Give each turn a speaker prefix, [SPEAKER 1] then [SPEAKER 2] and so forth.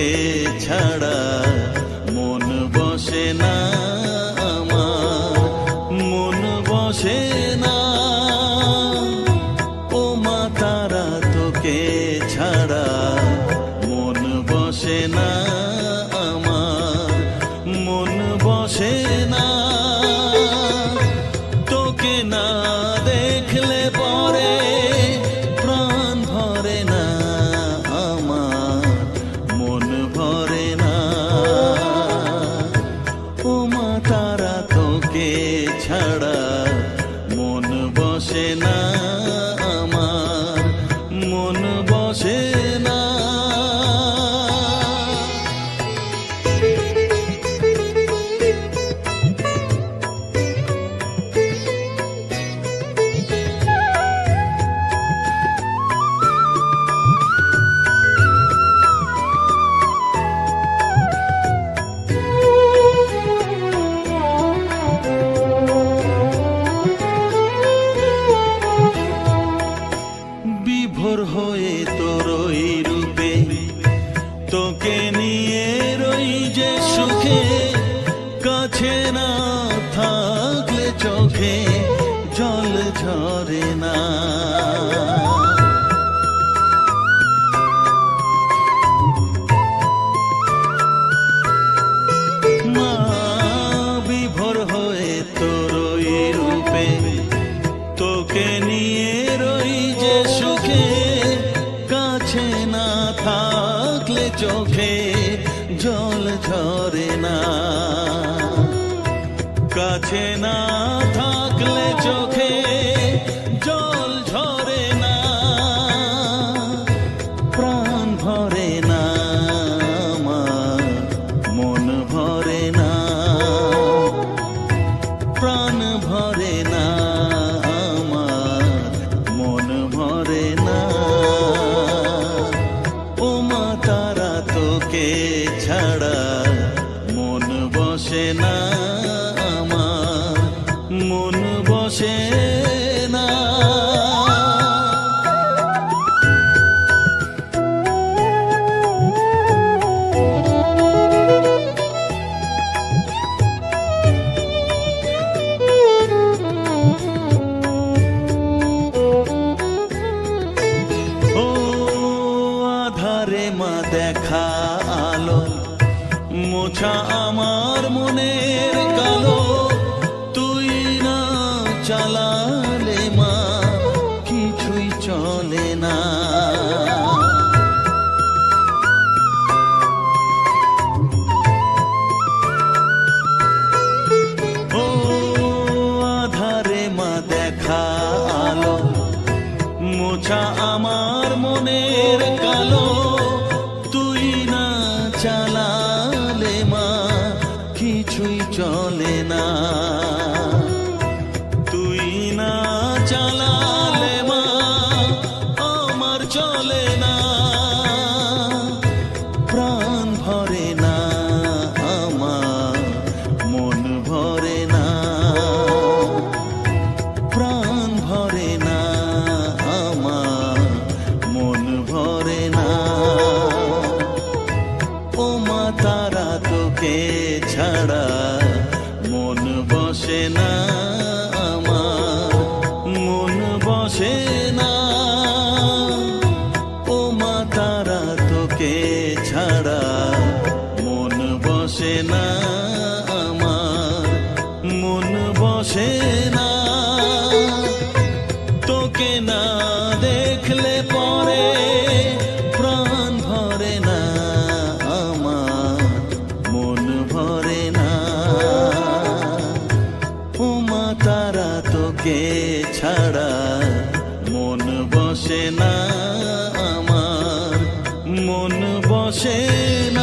[SPEAKER 1] তোকে ছাড়া মন বসে না আমার, মন বসে না। ও মা তারা তোকে ছাড়া মন বসে না আমার, মন বসে না। তোকে না দেখলে পরে প্রাণ ভরে না আমার, মন ভরে না। ও মা তারা তোকে ছাড়া মন বসে না আমার, মন বসে না। বিভোর হয়ে তোর ওই রূপে তোকে নিয়ে রই যে সুখে, কাছে না থাকলে চোখে জল ঝরে না। মা বিভোর হয়ে তোর ওই রূপে তোকে নিয়ে রই যে সুখে, কাছে না থাকলে চোখে জল ঝরে না। কাছে না থাকলে চোখে জল ঝরে না, প্রাণ ভরে না আমার, মন ভরে না, প্রাণ ভরে না আমার, মন ভরে না। ও মা তারা তোকে ছাড়া মন বসে না আমার, মন বসে না। ও আধারে মা দেখা আলো, মোছা আমার মনের কালো, তুই না চালালে মা কিছুই চলে না। ও আধারে মা দেখা আলো, মোছা আমার মনের কালো, তুই না চালালে মা কিছুই চলে না। তুই না চালালে মা আমার চলে না, প্রাণ ভরে না আমার, মন ভরে না, প্রাণ ভরে না আমার, মন ভরে না। ও মা তারা তোকে ছাড়া মন বসে না আমার, মন বসে না। ও মা তারা তোকে ছাড়া মন বসে না আমার, মন বসে না। তোকে না দেখলে পরে প্রাণ ভরে না আমার, মন ভরে না। ও মা তারা তোকে ছাড়া মন বসে না আমার, মন বসে না।